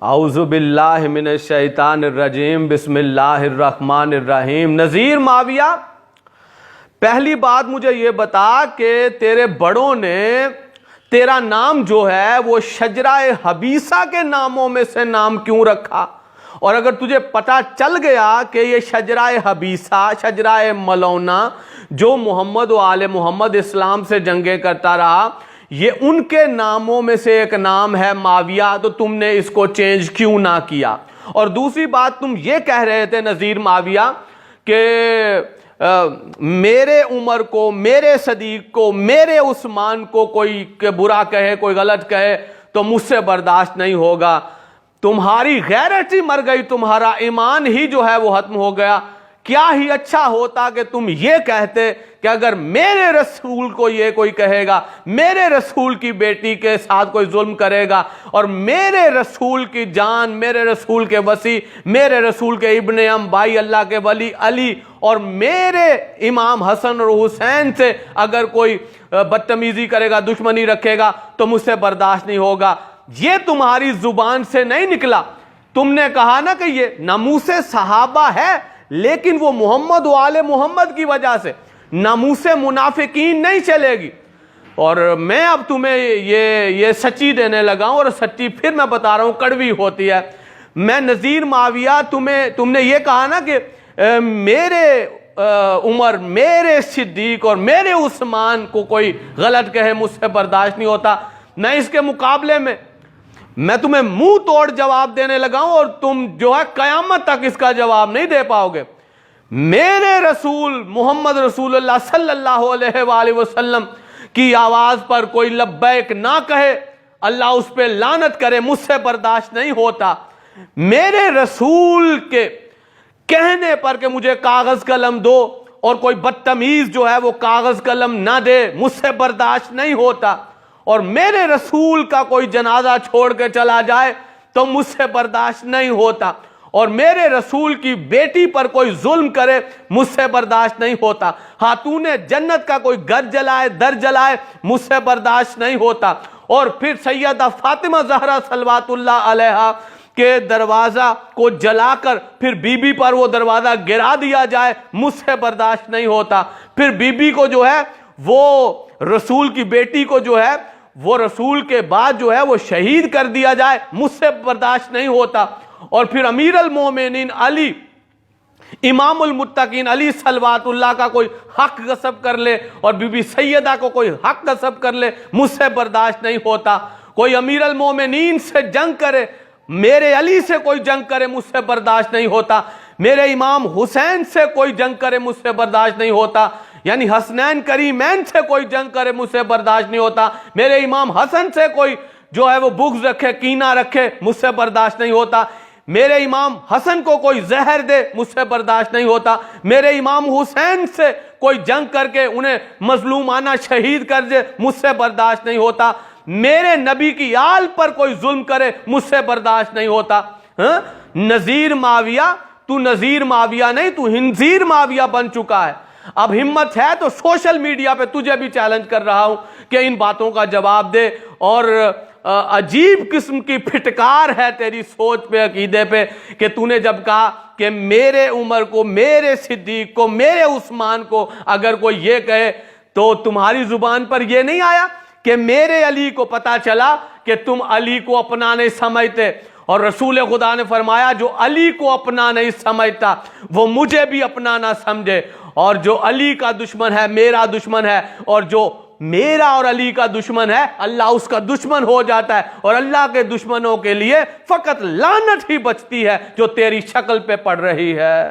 اعوذ باللہ من الشیطان الرجیم بسم اللہ الرحمن الرحیم۔ نذیر معاویہ، پہلی بات مجھے یہ بتا کہ تیرے بڑوں نے تیرا نام جو ہے وہ شجرہ حبیثہ کے ناموں میں سے نام کیوں رکھا؟ اور اگر تجھے پتہ چل گیا کہ یہ شجرہ حبیثہ، شجرہ ملونہ جو محمد و آل محمد اسلام سے جنگیں کرتا رہا، یہ ان کے ناموں میں سے ایک نام ہے معاویہ، تو تم نے اس کو چینج کیوں نہ کیا؟ اور دوسری بات، تم یہ کہہ رہے تھے نذیر معاویہ کہ میرے عمر کو، میرے صدیق کو، میرے عثمان کو کوئی برا کہے، کوئی غلط کہے تو مجھ سے برداشت نہیں ہوگا۔ تمہاری غیرت ہی مر گئی، تمہارا ایمان ہی جو ہے وہ ختم ہو گیا۔ کیا ہی اچھا ہوتا کہ تم یہ کہتے کہ اگر میرے رسول کو یہ کوئی کہے گا، میرے رسول کی بیٹی کے ساتھ کوئی ظلم کرے گا، اور میرے رسول کی جان، میرے رسول کے وصی، میرے رسول کے ابن ام بھائی اللہ کے ولی علی اور میرے امام حسن اور حسین سے اگر کوئی بدتمیزی کرے گا، دشمنی رکھے گا تو مجھ سے برداشت نہیں ہوگا۔ یہ تمہاری زبان سے نہیں نکلا۔ تم نے کہا نا کہ یہ ناموس صحابہ ہے، لیکن وہ محمد و آل محمد کی وجہ سے ناموس منافقین نہیں چلے گی۔ اور میں اب تمہیں یہ سچی دینے لگا ہوں، اور سچی پھر میں بتا رہا ہوں کڑوی ہوتی ہے۔ میں نذیر معاویہ، تم نے یہ کہا نا کہ میرے عمر، میرے صدیق اور میرے عثمان کو کوئی غلط کہے مجھ سے برداشت نہیں ہوتا۔ میں اس کے مقابلے میں تمہیں منہ توڑ جواب دینے لگا ہوں، اور تم جو ہے قیامت تک اس کا جواب نہیں دے پاؤ گے۔ میرے رسول محمد رسول اللہ صلی اللہ علیہ وآلہ وسلم کی آواز پر کوئی لبیک نہ کہے، اللہ اس پہ لعنت کرے، مجھ سے برداشت نہیں ہوتا۔ میرے رسول کے کہنے پر کہ مجھے کاغذ قلم دو، اور کوئی بدتمیز جو ہے وہ کاغذ قلم نہ دے، مجھ سے برداشت نہیں ہوتا۔ اور میرے رسول کا کوئی جنازہ چھوڑ کے چلا جائے تو مجھ سے برداشت نہیں ہوتا۔ اور میرے رسول کی بیٹی پر کوئی ظلم کرے مجھ سے برداشت نہیں ہوتا۔ خاتون جنت کا کوئی گھر جلائے، در جلائے، مجھ سے برداشت نہیں ہوتا۔ اور پھر سیدہ فاطمہ زہرا صلوات اللہ علیہا کے دروازہ کو جلا کر پھر بی بی پر وہ دروازہ گرا دیا جائے، مجھ سے برداشت نہیں ہوتا۔ پھر بی بی کو جو ہے وہ رسول کی بیٹی کو جو ہے وہ رسول کے بعد جو ہے وہ شہید کر دیا جائے، مجھ سے برداشت نہیں ہوتا۔ اور پھر امیر المومنین علی، امام المتقین علی صلوات اللہ کا کوئی حق غصب کر لے، اور بی بی سیدہ کو کوئی حق غصب کر لے، مجھ سے برداشت نہیں ہوتا۔ کوئی امیر المومنین سے جنگ کرے، میرے علی سے کوئی جنگ کرے، مجھ سے برداشت نہیں ہوتا۔ میرے امام حسین سے کوئی جنگ کرے، مجھ سے برداشت نہیں ہوتا۔ یعنی حسنین کریمین سے کوئی جنگ کرے، مجھ سے برداشت نہیں ہوتا۔ میرے امام حسن سے کوئی جو ہے وہ بغض رکھے، کینہ رکھے، مجھ سے برداشت نہیں ہوتا۔ میرے امام حسن کو کوئی زہر دے، مجھ سے برداشت نہیں ہوتا۔ میرے امام حسین سے کوئی جنگ کر کے انہیں مظلومانہ شہید کر دے، مجھ سے برداشت نہیں ہوتا۔ میرے نبی کی آل پر کوئی ظلم کرے، مجھ سے برداشت نہیں ہوتا۔ نذیر معاویہ، تو نذیر معاویہ نہیں، تو خنزیر معاویہ بن چکا ہے۔ اب ہمت ہے تو سوشل میڈیا پہ تجھے بھی چیلنج کر رہا ہوں کہ ان باتوں کا جواب دے۔ اور عجیب قسم کی پھٹکار ہے تیری سوچ پہ، عقیدے پہ، کہ تو نے جب کہا کہ میرے عمر کو، میرے صدیق کو، میرے عثمان کو اگر کوئی یہ کہے، تو تمہاری زبان پر یہ نہیں آیا کہ میرے علی کو پتا چلا کہ تم علی کو اپنا نہیں سمجھتے، اور رسول خدا نے فرمایا جو علی کو اپنا نہیں سمجھتا وہ مجھے بھی اپنا نہ سمجھے، اور جو علی کا دشمن ہے میرا دشمن ہے، اور جو میرا اور علی کا دشمن ہے اللہ اس کا دشمن ہو جاتا ہے، اور اللہ کے دشمنوں کے لیے فقط لعنت ہی بچتی ہے جو تیری شکل پہ پڑ رہی ہے۔